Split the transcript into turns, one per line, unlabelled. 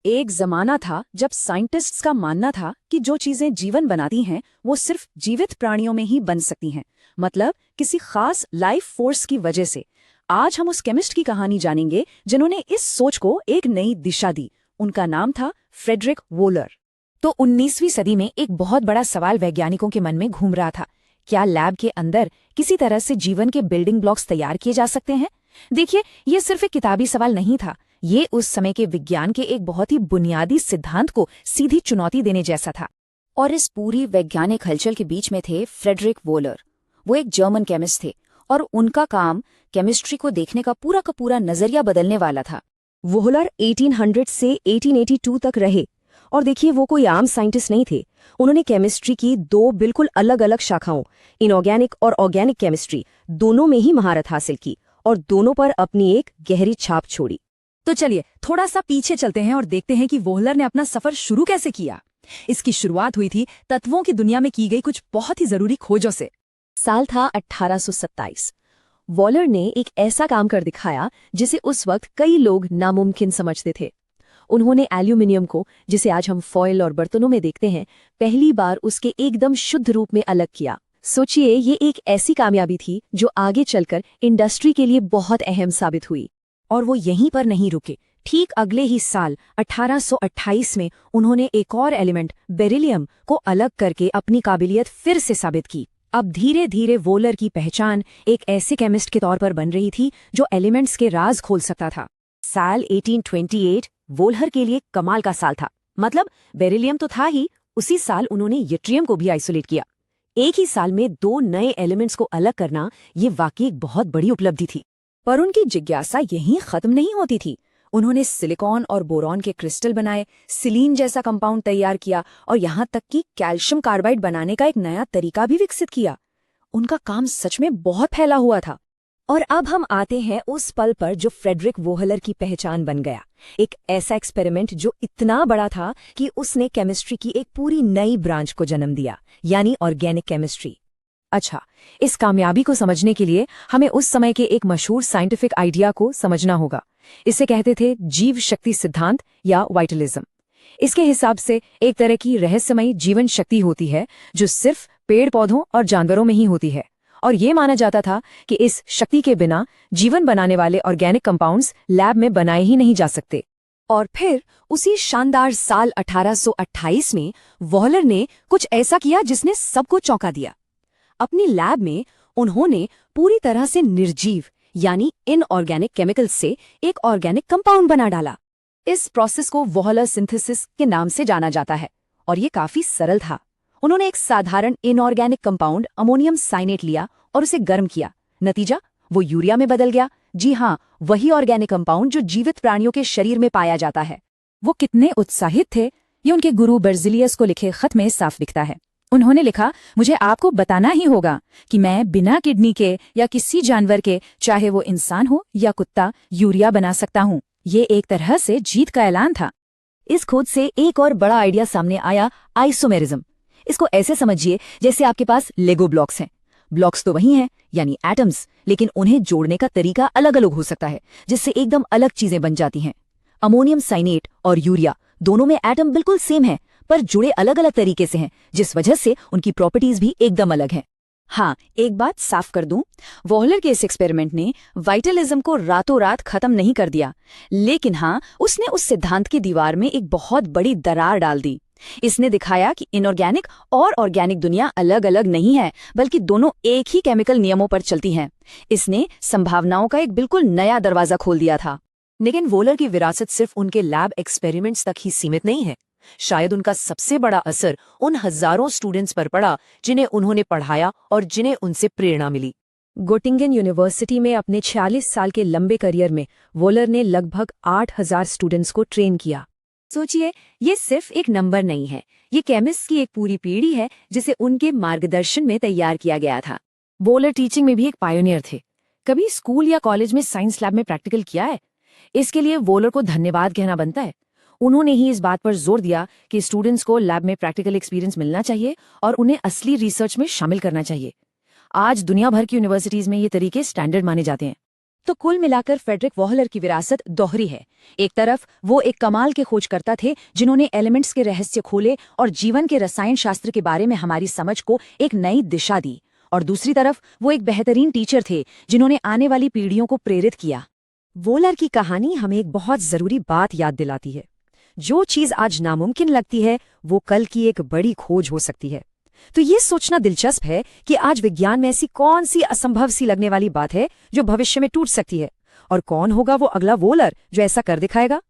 एक जमाना था जब साइंटिस्ट्स का मानना था कि जो चीजें जीवन बनाती हैं वो सिर्फ जीवित प्राणियों में ही बन सकती हैं, मतलब किसी खास लाइफ फोर्स की वजह से। आज हम उस केमिस्ट की कहानी जानेंगे जिन्होंने इस सोच को एक नई दिशा दी। उनका नाम था फ्रेडरिक वोलर।
तो 19वीं सदी में एक बहुत बड़ा सवाल वैज्ञानिकों के मन में घूम रहा था। क्या लैब के अंदर किसी तरह से जीवन के बिल्डिंग ब्लॉक्स तैयार किए जा सकते हैं? देखिए, ये सिर्फ एक किताबी सवाल नहीं था। ये उस समय के विज्ञान के एक बहुत ही बुनियादी सिद्धांत को सीधी चुनौती देने जैसा था। और इस पूरी वैज्ञानिक हलचल के बीच में थे फ्रेडरिक वोलर। वो एक जर्मन केमिस्ट थे और उनका काम केमिस्ट्री को देखने का पूरा नजरिया बदलने वाला था।
वोलर 1800 से 1882 तक रहे और देखिए, वो कोई आम साइंटिस्ट नहीं थे। उन्होंने केमिस्ट्री की दो बिल्कुल अलग अलग शाखाओं, इनऑर्गेनिक और ऑर्गेनिक केमिस्ट्री, दोनों में ही महारत हासिल की और दोनों पर अपनी एक गहरी छाप छोड़ी।
तो चलिए थोड़ा सा पीछे चलते हैं और देखते हैं कि वोलर ने अपना सफर शुरू कैसे किया। इसकी शुरुआत हुई थी तत्वों की दुनिया में की गई कुछ बहुत ही जरूरी खोजों से।
साल था 1827। वॉलर ने एक ऐसा काम कर दिखाया जिसे उस वक्त कई लोग नामुमकिन समझते थे। उन्होंने एल्यूमिनियम को, जिसे आज हम फॉयल और बर्तनों में देखते हैं, पहली बार उसके एकदम शुद्ध रूप में अलग किया। सोचिए, ये एक ऐसी कामयाबी थी जो आगे चलकर इंडस्ट्री के लिए बहुत अहम साबित हुई।
और वो यहीं पर नहीं रुके। ठीक अगले ही साल 1828 में उन्होंने एक और एलिमेंट बेरिलियम को अलग करके अपनी काबिलियत फिर से साबित की। अब धीरे धीरे वोलर की पहचान एक ऐसे केमिस्ट के तौर पर बन रही थी जो एलिमेंट्स के राज खोल सकता था। साल 1828 वोलर के लिए कमाल का साल था। मतलब बेरिलियम तो था ही, उसी साल उन्होंने यट्रियम को भी आइसोलेट किया। एक ही साल में दो नए एलिमेंट्स को अलग करना, ये वाकई एक बहुत बड़ी उपलब्धि थी। पर उनकी जिज्ञासा यहीं खत्म नहीं होती थी। उन्होंने सिलिकॉन और बोरॉन के क्रिस्टल बनाए, सिलीन जैसा कंपाउंड तैयार किया और यहाँ तक कि कैल्शियम कार्बाइड बनाने का एक नया तरीका भी विकसित किया। उनका काम सच में बहुत फैला हुआ था।
और अब हम आते हैं उस पल पर जो फ्रेडरिक वोलर की पहचान बन गया। एक ऐसा एक्सपेरिमेंट जो इतना बड़ा था कि उसने केमिस्ट्री की एक पूरी नई ब्रांच को जन्म दिया, यानी ऑर्गेनिक केमिस्ट्री।
अच्छा, इस कामयाबी को समझने के लिए हमें उस समय के एक मशहूर साइंटिफिक आइडिया को समझना होगा। इसे कहते थे जीव शक्ति सिद्धांत या वाइटलिज्म। इसके हिसाब से एक तरह की रहस्यमयी जीवन शक्ति होती है जो सिर्फ पेड़ पौधों और जानवरों में ही होती है, और ये माना जाता था कि इस शक्ति के बिना जीवन बनाने वाले ऑर्गेनिक कंपाउंड्स लैब में बनाए ही नहीं जा सकते।
और फिर उसी शानदार साल 1828 में वॉलर ने कुछ ऐसा किया जिसने सबको चौंका दिया। अपनी लैब में उन्होंने पूरी तरह से निर्जीव यानी इनऑर्गेनिक केमिकल्स से एक ऑर्गेनिक कंपाउंड बना डाला। इस प्रोसेस को वॉलर सिंथेसिस के नाम से जाना जाता है और ये काफी सरल था। उन्होंने एक साधारण इनऑर्गेनिक कंपाउंड अमोनियम साइनेट लिया और उसे गर्म किया। नतीजा, वो यूरिया में बदल गया। जी हाँ, वही ऑर्गेनिक कंपाउंड जो जीवित प्राणियों के शरीर में पाया जाता है।
वो कितने उत्साहित थे, ये उनके गुरु बर्जिलियस को लिखे खत में साफ दिखता है। उन्होंने लिखा, मुझे आपको बताना ही होगा कि मैं बिना किडनी के या किसी जानवर के, चाहे वो इंसान हो या कुत्ता, यूरिया बना सकता हूँ। ये एक तरह से जीत का ऐलान था।
इस खोज से एक और बड़ा आइडिया सामने आया, आइसोमेरिज्म। इसको ऐसे समझिए जैसे आपके पास लेगो ब्लॉक्स हैं। ब्लॉक्स तो वही हैं, यानी एटम्स, लेकिन उन्हें जोड़ने का तरीका अलग अलग हो सकता है, जिससे एकदम अलग चीजें बन जाती हैं। अमोनियम साइनेट और यूरिया दोनों में एटम बिल्कुल सेम है, पर जुड़े अलग अलग तरीके से हैं, जिस वजह से उनकी प्रॉपर्टीज भी एकदम अलग हैं।
हाँ, एक बात साफ कर दूं, वॉलर के इस एक्सपेरिमेंट ने वाइटलिज्म को रातों रात खत्म नहीं कर दिया, लेकिन हाँ, उसने उस सिद्धांत की दीवार में एक बहुत बड़ी दरार डाल दी। इसने दिखाया कि इनऑर्गेनिक और ऑर्गेनिक दुनिया अलग अलग नहीं है, बल्कि दोनों एक ही केमिकल नियमों पर चलती हैं। इसने संभावनाओं का एक बिल्कुल नया दरवाजा खोल दिया था।
लेकिन वोलर की विरासत सिर्फ उनके लैब एक्सपेरिमेंट्स तक ही सीमित नहीं है। शायद उनका सबसे बड़ा असर उन हजारों स्टूडेंट्स पर पड़ा जिन्हें उन्होंने पढ़ाया और जिन्हें उनसे प्रेरणा मिली।
गोटिंगन यूनिवर्सिटी में अपने 46 साल के लंबे करियर में वोलर ने लगभग 8000 स्टूडेंट्स को ट्रेन किया।
सोचिए, ये सिर्फ एक नंबर नहीं है, ये केमिस्ट की एक पूरी पीढ़ी है जिसे उनके मार्गदर्शन में तैयार किया गया था।
वोलर टीचिंग में भी एक पायोनियर थे। कभी स्कूल या कॉलेज में साइंस लैब में प्रैक्टिकल किया है? इसके लिए वोलर को धन्यवाद कहना बनता है। उन्होंने ही इस बात पर जोर दिया कि स्टूडेंट्स को लैब में प्रैक्टिकल एक्सपीरियंस मिलना चाहिए और उन्हें असली रिसर्च में शामिल करना चाहिए। आज दुनिया भर की यूनिवर्सिटीज में ये तरीके स्टैंडर्ड माने जाते हैं। तो कुल मिलाकर फ्रेडरिक वॉहलर की विरासत दोहरी है। एक तरफ वो एक कमाल के खोजकर्ता थे जिन्होंने एलिमेंट्स के रहस्य खोले और जीवन के रसायन शास्त्र के बारे में हमारी समझ को एक नई दिशा दी, और दूसरी तरफ वो एक बेहतरीन टीचर थे जिन्होंने आने वाली पीढ़ियों को प्रेरित किया।
वोलर की कहानी हमें एक बहुत जरूरी बात याद दिलाती है। जो चीज आज नामुमकिन लगती है वो कल की एक बड़ी खोज हो सकती है। तो ये सोचना दिलचस्प है कि आज विज्ञान में ऐसी कौन सी असंभव सी लगने वाली बात है जो भविष्य में टूट सकती है, और कौन होगा वो अगला वोलर जो ऐसा कर दिखाएगा।